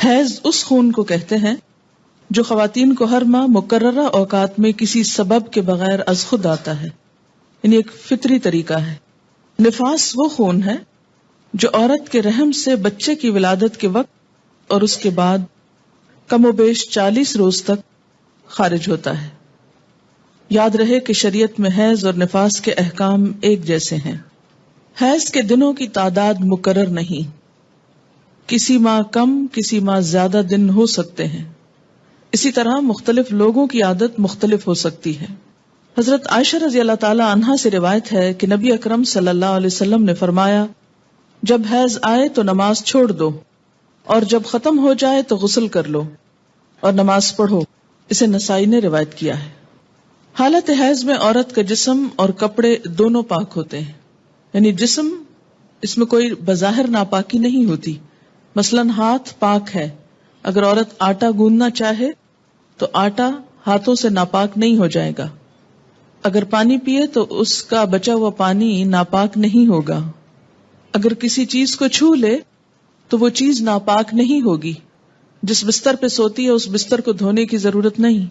حیض اس خون کو کہتے ہیں جو خواتین کو ہر ماہ مقررہ اوقات میں کسی سبب کے بغیر از خود آتا ہے، یعنی ایک فطری طریقہ ہے۔ نفاس وہ خون ہے جو عورت کے رحم سے بچے کی ولادت کے وقت اور اس کے بعد کم و بیش 40 روز تک خارج ہوتا ہے۔ یاد رہے کہ شریعت میں حیض اور نفاس کے احکام ایک جیسے ہیں۔ حیض کے دنوں کی تعداد مقرر نہیں، کسی ماہ کم کسی ماہ زیادہ دن ہو سکتے ہیں، اسی طرح مختلف لوگوں کی عادت مختلف ہو سکتی ہے۔ حضرت عائشہ رضی اللہ تعالی عنہا سے روایت ہے کہ نبی اکرم صلی اللہ علیہ وسلم نے فرمایا، جب حیض آئے تو نماز چھوڑ دو، اور جب ختم ہو جائے تو غسل کر لو اور نماز پڑھو۔ اسے نسائی نے روایت کیا ہے۔ حالت حیض میں عورت کا جسم اور کپڑے دونوں پاک ہوتے ہیں، یعنی جسم، اس میں کوئی بظاہر ناپاکی نہیں ہوتی۔ مثلا ہاتھ پاک ہے، اگر عورت آٹا گوندنا چاہے تو آٹا ہاتھوں سے ناپاک نہیں ہو جائے گا۔ اگر پانی پیے تو اس کا بچا ہوا پانی ناپاک نہیں ہوگا۔ اگر کسی چیز کو چھو لے تو وہ چیز ناپاک نہیں ہوگی۔ جس بستر پہ سوتی ہے اس بستر کو دھونے کی ضرورت نہیں۔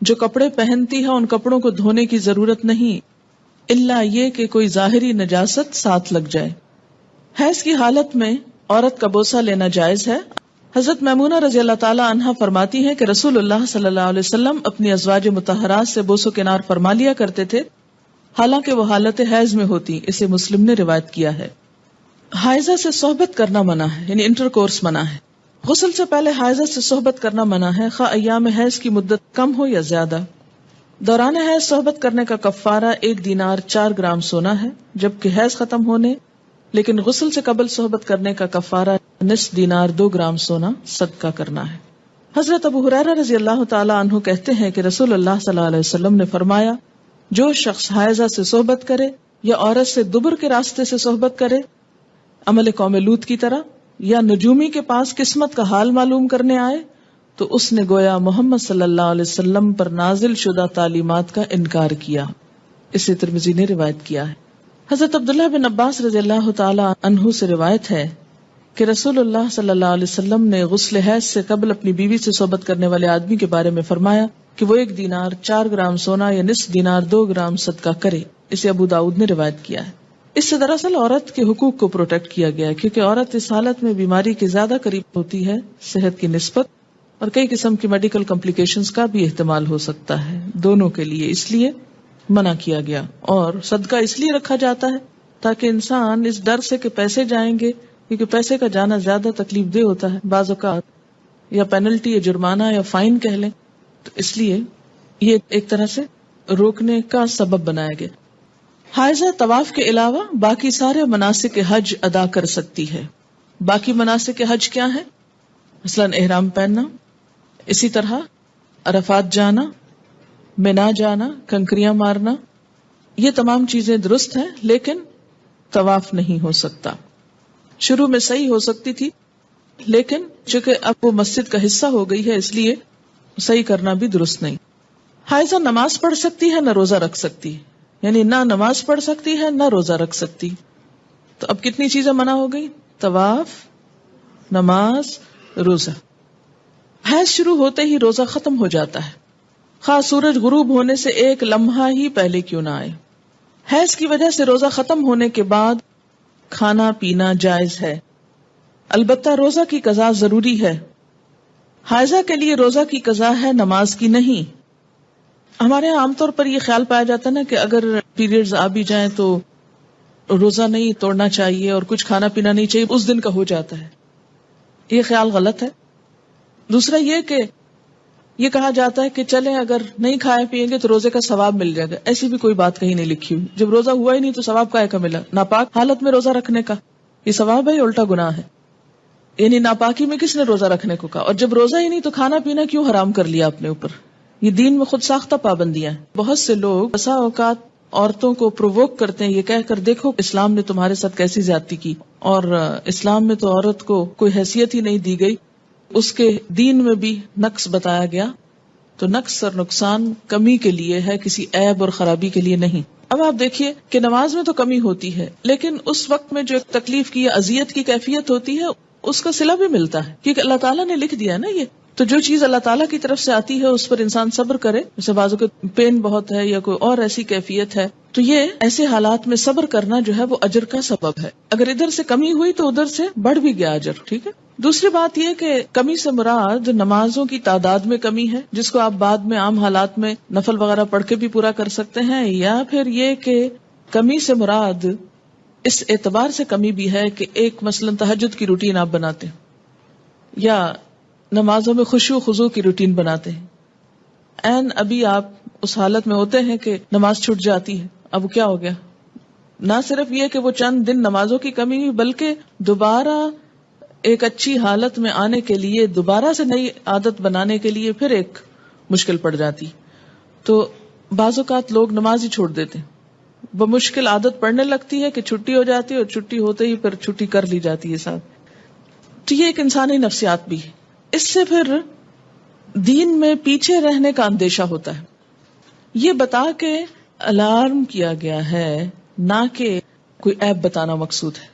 جو کپڑے پہنتی ہے ان کپڑوں کو دھونے کی ضرورت نہیں، الا یہ کہ کوئی ظاہری نجاست ساتھ لگ جائے۔ حیض کی حالت میں عورت کا بوسہ لینا جائز ہے۔ حضرت میمونہ رضی اللہ تعالی عنہا فرماتی ہیں کہ رسول اللہ صلی اللہ علیہ وسلم اپنی ازواج مطہرات سے بوس و کنار فرما لیا کرتے تھے، حالانکہ وہ حالت حیض میں ہوتی۔ اسے مسلم نے روایت کیا ہے۔ حائضہ سے صحبت کرنا منع ہے، یعنی انٹر کورس منع ہے۔ غسل سے پہلے حائضہ سے صحبت کرنا منع ہے، خواہ ایام حیض کی مدت کم ہو یا زیادہ۔ دوران حیض صحبت کرنے کا کفارہ 1 دینار 4 گرام سونا ہے، جبکہ حیض ختم ہونے لیکن غسل سے قبل صحبت کرنے کا کفارہ نصف دینار 2 گرام سونا صدقہ کرنا ہے۔ حضرت ابو ہریرہ رضی اللہ تعالی عنہ کہتے ہیں کہ رسول اللہ صلی اللہ علیہ وسلم نے فرمایا، جو شخص حائضہ سے صحبت کرے یا عورت سے دبر کے راستے سے صحبت کرے، عمل قوم لوط کی طرح، یا نجومی کے پاس قسمت کا حال معلوم کرنے آئے، تو اس نے گویا محمد صلی اللہ علیہ وسلم پر نازل شدہ تعلیمات کا انکار کیا۔ اسے ترمذی نے روایت کیا ہے۔ حضرت عبداللہ بن عباس رضی اللہ تعالی عنہ سے روایت ہے کہ رسول اللہ صلی اللہ علیہ وسلم نے غسل حیض سے قبل اپنی بیوی سے صحبت کرنے والے آدمی کے بارے میں فرمایا کہ وہ 1 دینار 4 گرام سونا یا نصف دینار 2 گرام صدقہ کرے۔ اسے ابو داؤد نے روایت کیا ہے۔ اس سے دراصل عورت کے حقوق کو پروٹیکٹ کیا گیا ہے، کیونکہ عورت اس حالت میں بیماری کے زیادہ قریب ہوتی ہے صحت کی نسبت، اور کئی قسم کی میڈیکل کمپلیکیشنز کا بھی احتمال ہو سکتا ہے دونوں کے لیے، اس لیے منع کیا گیا۔ اور صدقہ اس لیے رکھا جاتا ہے تاکہ انسان اس ڈر سے کہ پیسے جائیں گے، کیونکہ پیسے کا جانا زیادہ تکلیف دہ ہوتا ہے بعض اوقات، یا پینلٹی یا جرمانہ یا فائن کہہ لیں، تو اس لیے یہ ایک طرح سے روکنے کا سبب بنایا گیا۔ حائضہ طواف کے علاوہ باقی سارے مناسک حج ادا کر سکتی ہے۔ باقی مناسک حج کیا ہیں؟ مثلا احرام پہننا، اسی طرح عرفات جانا، مینا جانا، کنکریاں مارنا، یہ تمام چیزیں درست ہیں، لیکن طواف نہیں ہو سکتا۔ شروع میں صحیح ہو سکتی تھی، لیکن چونکہ اب وہ مسجد کا حصہ ہو گئی ہے اس لیے صحیح کرنا بھی درست نہیں۔ حائضہ نماز پڑھ سکتی ہے نہ روزہ رکھ سکتی، یعنی نہ نماز پڑھ سکتی ہے نہ روزہ رکھ سکتی۔ تو اب کتنی چیزیں منع ہو گئی؟ طواف، نماز، روزہ۔ حیض شروع ہوتے ہی روزہ ختم ہو جاتا ہے، خواہ سورج غروب ہونے سے 1 لمحہ ہی پہلے کیوں نہ آئے۔ حیض کی وجہ سے روزہ ختم ہونے کے بعد کھانا پینا جائز ہے، البتہ روزہ کی قضا ضروری ہے۔ حائضہ کے لیے روزہ کی قضا ہے، نماز کی نہیں۔ ہمارے یہاں عام طور پر یہ خیال پایا جاتا ہے نا کہ اگر پیریڈز آ بھی جائیں تو روزہ نہیں توڑنا چاہیے اور کچھ کھانا پینا نہیں چاہیے، اس دن کا ہو جاتا ہے۔ یہ خیال غلط ہے۔ دوسرا یہ کہ یہ کہا جاتا ہے کہ چلیں اگر نہیں کھائے پیئیں گے تو روزے کا ثواب مل جائے گا، ایسی بھی کوئی بات کہیں نہیں لکھی ہوئی۔ جب روزہ ہوا ہی نہیں تو ثواب کائے کا ملا؟ ناپاک حالت میں روزہ رکھنے کا یہ ثواب ہے یا الٹا گناہ ہے؟ یعنی ناپاکی میں کس نے روزہ رکھنے کو کہا؟ اور جب روزہ ہی نہیں تو کھانا پینا کیوں حرام کر لیا اپنے اوپر؟ یہ دین میں خود ساختہ پابندیاں ہیں۔ بہت سے لوگ بسا اوقات عورتوں کو پرووک کرتے ہیں یہ کہہ کر، دیکھو اسلام نے تمہارے ساتھ کیسی زیادتی کی، اور اسلام میں تو عورت کو کوئی حیثیت ہی نہیں دی گئی، اس کے دین میں بھی نقص بتایا گیا۔ تو نقص اور نقصان کمی کے لیے ہے، کسی عیب اور خرابی کے لیے نہیں۔ اب آپ دیکھیے کہ نماز میں تو کمی ہوتی ہے، لیکن اس وقت میں جو ایک تکلیف کی یا اذیت کی کیفیت ہوتی ہے اس کا صلہ بھی ملتا ہے، کیونکہ اللہ تعالیٰ نے لکھ دیا ہے نا یہ. تو جو چیز اللہ تعالیٰ کی طرف سے آتی ہے اس پر انسان صبر کرے. جیسے بازو کے پین بہت ہے یا کوئی اور ایسی کیفیت ہے، تو یہ ایسے حالات میں صبر کرنا جو ہے وہ اجر کا سبب ہے. اگر ادھر سے کمی ہوئی تو ادھر سے بڑھ بھی گیا اجر. ٹھیک ہے. دوسری بات یہ کہ کمی سے مراد نمازوں کی تعداد میں کمی ہے، جس کو آپ بعد میں عام حالات میں نفل وغیرہ پڑھ کے بھی پورا کر سکتے ہیں، یا پھر یہ کہ کمی سے مراد اس اعتبار سے کمی بھی ہے کہ ایک مثلا تہجد کی روٹین آپ بناتے ہیں یا نمازوں میں خشوع خضوع کی روٹین بناتے ہیں، ابھی آپ اس حالت میں ہوتے ہیں کہ نماز چھوٹ جاتی ہے. اب کیا ہو گیا؟ نہ صرف یہ کہ وہ چند دن نمازوں کی کمی ہوئی، بلکہ دوبارہ ایک اچھی حالت میں آنے کے لیے، دوبارہ سے نئی عادت بنانے کے لیے پھر ایک مشکل پڑ جاتی. تو بعض اوقات لوگ نماز ہی چھوڑ دیتے ہیں، بمشکل عادت پڑنے لگتی ہے کہ چھٹی ہو جاتی ہے اور چھٹی ہوتے ہی پھر چھٹی کر لی جاتی ہے ساتھ. تو یہ ایک انسانی نفسیات بھی ہے. اس سے پھر دین میں پیچھے رہنے کا اندیشہ ہوتا ہے. یہ بتا کے الارم کیا گیا ہے، نہ کہ کوئی عیب بتانا مقصود ہے.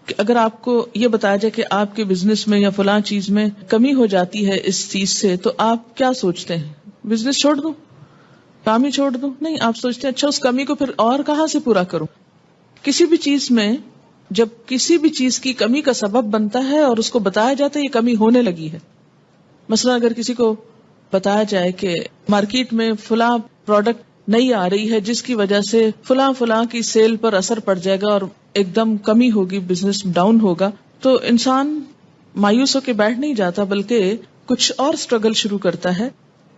کہ اگر آپ کو یہ بتایا جائے کہ آپ کے بزنس میں یا فلاں چیز میں کمی ہو جاتی ہے اس چیز سے، تو آپ کیا سوچتے ہیں؟ بزنس چھوڑ دوں، کام ہی چھوڑ دوں؟ نہیں، آپ سوچتے ہیں اچھا اس کمی کو پھر اور کہاں سے پورا کروں. کسی بھی چیز میں جب کسی بھی چیز کی کمی کا سبب بنتا ہے اور اس کو بتایا جاتا ہے یہ کمی ہونے لگی ہے. مثلا اگر کسی کو بتایا جائے کہ مارکیٹ میں فلاں پروڈکٹ نہیں آ رہی ہے جس کی وجہ سے فلاں کی سیل پر اثر پڑ جائے گا اور ایک دم کمی ہوگی، بزنس ڈاؤن ہوگا، تو انسان مایوس ہو کے بیٹھ نہیں جاتا، بلکہ کچھ اور سٹرگل شروع کرتا ہے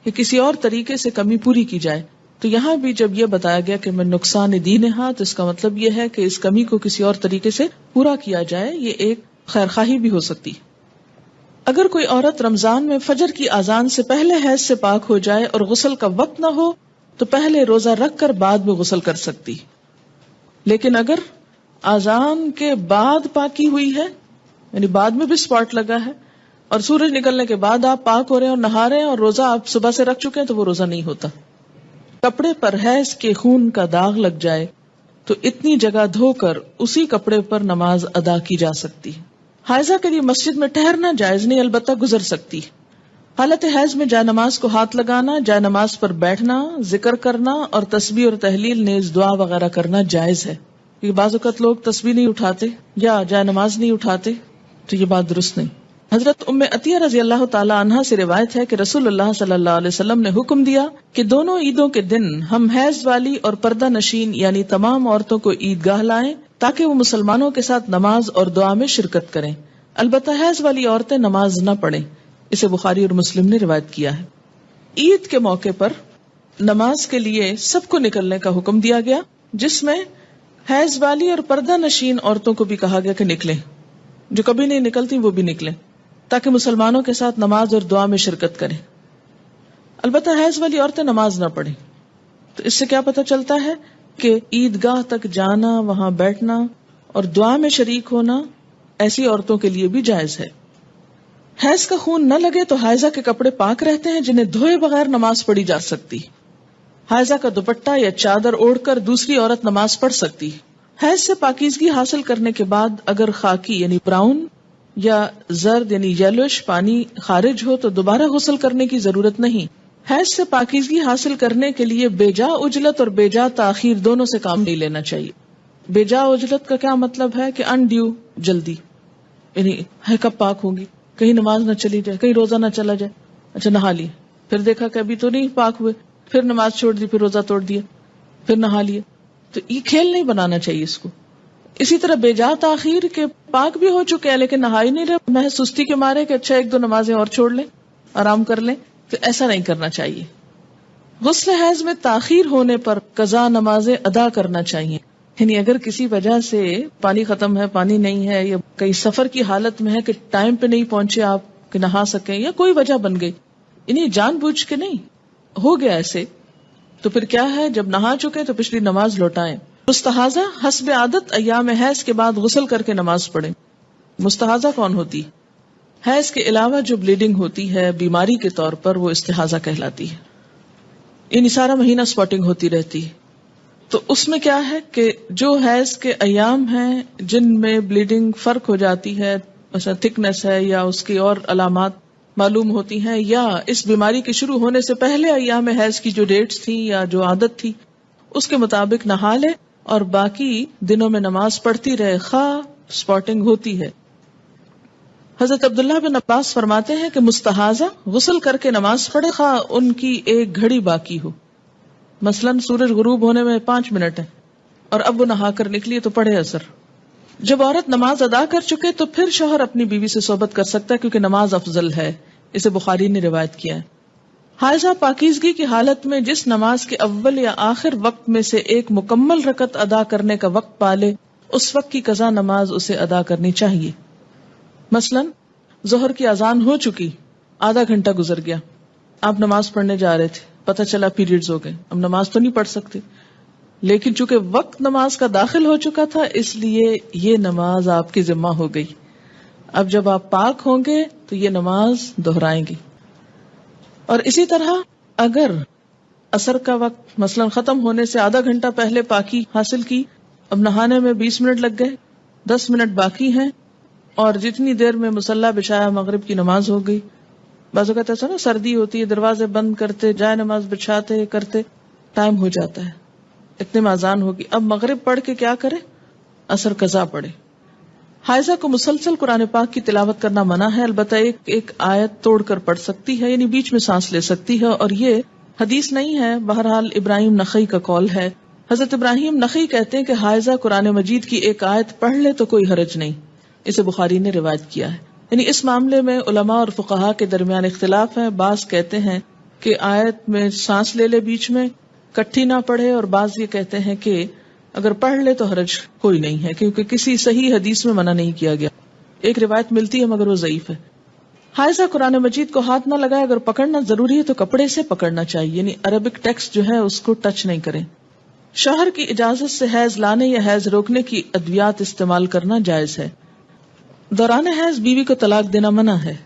کہ کسی اور طریقے سے کمی پوری کی جائے. تو یہاں بھی جب یہ بتایا گیا کہ میں نقصان دین ہاں، تو اس کا مطلب یہ ہے کہ اس کمی کو کسی اور طریقے سے پورا کیا جائے. یہ ایک خیرخواہی بھی ہو سکتی. اگر کوئی عورت رمضان میں فجر کی اذان سے پہلے حیض سے پاک ہو جائے اور غسل کا وقت نہ ہو تو پہلے روزہ رکھ کر بعد میں غسل کر سکتی. لیکن اگر اذان کے بعد پاکی ہوئی ہے، یعنی بعد میں بھی سپاٹ لگا ہے اور سورج نکلنے کے بعد آپ پاک ہو رہے ہیں اور نہا رہے ہیں اور روزہ آپ صبح سے رکھ چکے ہیں، تو وہ روزہ نہیں ہوتا. کپڑے پر حیض کے خون کا داغ لگ جائے تو اتنی جگہ دھو کر اسی کپڑے پر نماز ادا کی جا سکتی ہے. حائضہ کے لیے مسجد میں ٹھہرنا جائز نہیں، البتہ گزر سکتی. حالت حیض میں جائے نماز کو ہاتھ لگانا، جائے نماز پر بیٹھنا، ذکر کرنا اور تسبیح اور تحلیل نیز دعا وغیرہ کرنا جائز ہے. کیونکہ بعض اوقات لوگ تسبیح نہیں اٹھاتے یا جائے نماز نہیں اٹھاتے، تو یہ بات درست نہیں. حضرت ام عطیہ رضی اللہ تعالی عنہا سے روایت ہے کہ رسول اللہ صلی اللہ علیہ وسلم نے حکم دیا کہ دونوں عیدوں کے دن ہم حیض والی اور پردہ نشین یعنی تمام عورتوں کو عیدگاہ لائیں تاکہ وہ مسلمانوں کے ساتھ نماز اور دعا میں شرکت کریں. البتہ حیض والی عورتیں نماز نہ پڑھیں. اسے بخاری اور مسلم نے روایت کیا ہے. عید کے موقع پر نماز کے لیے سب کو نکلنے کا حکم دیا گیا، جس میں حیض والی اور پردہ نشین عورتوں کو بھی کہا گیا کہ نکلیں. جو کبھی نہیں نکلتی وہ بھی نکلیں تاکہ مسلمانوں کے ساتھ نماز اور دعا میں شرکت کریں. البتہ حیض والی عورتیں نماز نہ پڑھیں. تو اس سے کیا پتہ چلتا ہے کہ عیدگاہ تک جانا، وہاں بیٹھنا اور دعا میں شریک ہونا ایسی عورتوں کے لیے بھی جائز ہے. حیض کا خون نہ لگے تو حائضہ کے کپڑے پاک رہتے ہیں جنہیں دھوئے بغیر نماز پڑھی جا سکتی. حائضہ کا دوپٹہ یا چادر اوڑھ کر دوسری عورت نماز پڑھ سکتی. حیض سے پاکیزگی حاصل کرنے کے بعد اگر خاکی یعنی براؤن یا زرد یعنی یلوش پانی خارج ہو تو دوبارہ غسل کرنے کی ضرورت نہیں. حیض سے پاکیزگی حاصل کرنے کے لیے بے جا عجلت اور بے جا تاخیر دونوں سے کام نہیں لینا چاہیے. بے جا عجلت کا کیا مطلب ہے کہ ان ڈیو جلدی، یعنی ہے کب پاک ہوگی، کہیں نماز نہ چلی جائے، کہیں روزہ نہ چلا جائے. اچھا نہا لی، پھر دیکھا کہ ابھی تو نہیں پاک ہوئے، پھر نماز چھوڑ دی، پھر روزہ توڑ دیا، پھر نہا لیے. تو یہ کھیل نہیں بنانا چاہیے اس کو. اسی طرح بے جا تاخیر کے پاک بھی ہو چکے ہیں لیکن نہائی نہیں رہے، محض سستی کے مارے کہ اچھا ایک دو نمازیں اور چھوڑ لیں، آرام کر لیں، تو ایسا نہیں کرنا چاہیے. غسل حیض میں تاخیر ہونے پر قضا نمازیں ادا کرنا چاہیے. یعنی اگر کسی وجہ سے پانی ختم ہے، پانی نہیں ہے، یا کئی سفر کی حالت میں ہے کہ ٹائم پہ نہیں پہنچے آپ کہ نہا سکیں، یا کوئی وجہ بن گئی، یعنی جان بوجھ کے نہیں ہو گیا ایسے، تو پھر کیا ہے، جب نہا چکے تو پچھلی نماز لوٹائیں. مستحاضہ حسب عادت ایام حیض کے بعد غسل کر کے نماز پڑھیں. مستحاضہ کون ہوتی؟ حیض کے علاوہ جو بلیڈنگ ہوتی ہے بیماری کے طور پر، وہ استحاضہ کہلاتی ہے. یعنی سارا مہینہ سپاٹنگ ہوتی رہتی ہے. تو اس میں کیا ہے کہ جو حیض کے ایام ہیں جن میں بلیڈنگ فرق ہو جاتی ہے، مثلا تھکنس ہے یا اس کی اور علامات معلوم ہوتی ہیں، یا اس بیماری کے شروع ہونے سے پہلے ایام حیض کی جو ڈیٹس تھی یا جو عادت تھی اس کے مطابق نہا لے اور باقی دنوں میں نماز پڑھتی رہے خواہ سپاٹنگ ہوتی ہے۔ حضرت عبداللہ بن عباس فرماتے ہیں کہ مستحاضہ غسل کر کے نماز پڑھے خواہ ان کی ایک گھڑی باقی ہو، مثلاً سورج غروب ہونے میں 5 منٹ ہے اور اب وہ نہا کر نکلی تو پڑھے اثر۔ جب عورت نماز ادا کر چکے تو پھر شوہر اپنی بیوی سے صحبت کر سکتا ہے، کیونکہ نماز افضل ہے، اسے بخاری نے روایت کیا ہے۔ حائضہ پاکیزگی کی حالت میں جس نماز کے اول یا آخر وقت میں سے ایک مکمل رکعت ادا کرنے کا وقت پالے اس وقت کی قضا نماز اسے ادا کرنی چاہیے۔ مثلاً ظہر کی اذان ہو چکی، آدھا گھنٹہ گزر گیا، آپ نماز پڑھنے جا رہے تھے، پتہ چلا پیریڈز ہو گئے، اب نماز تو نہیں پڑھ سکتے، لیکن چونکہ وقت نماز کا داخل ہو چکا تھا اس لیے یہ نماز آپ کی ذمہ ہو گئی۔ اب جب آپ پاک ہوں گے تو یہ نماز دہرائیں گی۔ اور اسی طرح اگر عصر کا وقت مثلا ختم ہونے سے آدھا گھنٹہ پہلے پاکی حاصل کی، اب نہانے میں 20 منٹ لگ گئے، 10 منٹ باقی ہیں، اور جتنی دیر میں مصلی بچھایا مغرب کی نماز ہو گئی۔ بعض اوقات ایسا نا سردی ہوتی ہے، دروازے بند کرتے جائے نماز بچھاتے کرتے ٹائم ہو جاتا ہے، اتنے میں اذان ہوگی، اب مغرب پڑھ کے کیا کرے؟ عصر قضا پڑھے۔ حائضہ کو مسلسل قرآن پاک کی تلاوت کرنا منع ہے، البتہ ایک آیت توڑ کر پڑھ سکتی ہے، یعنی بیچ میں سانس لے سکتی ہے، اور یہ حدیث نہیں ہے، بہرحال ابراہیم نخعی کا قول ہے۔ حضرت ابراہیم نخعی کہتے ہیں کہ حائضہ قرآن مجید کی ایک آیت پڑھ لے تو کوئی حرج نہیں، اسے بخاری نے روایت کیا ہے۔ یعنی اس معاملے میں علماء اور فقہاء کے درمیان اختلاف ہے، بعض کہتے ہیں کہ آیت میں سانس لے لے بیچ میں، کٹھی نہ پڑھے، اور بعض یہ کہتے ہیں کہ اگر پڑھ لے تو حرج کوئی نہیں ہے، کیونکہ کسی صحیح حدیث میں منع نہیں کیا گیا۔ ایک روایت ملتی ہے مگر وہ ضعیف ہے۔ حائضہ قرآن مجید کو ہاتھ نہ لگائے، اگر پکڑنا ضروری ہے تو کپڑے سے پکڑنا چاہیے، یعنی عربک ٹیکسٹ جو ہے اس کو ٹچ نہیں کریں۔ شوہر کی اجازت سے حیض لانے یا حیض روکنے کی ادویات استعمال کرنا جائز ہے۔ دوران حیض بیوی کو طلاق دینا منع ہے۔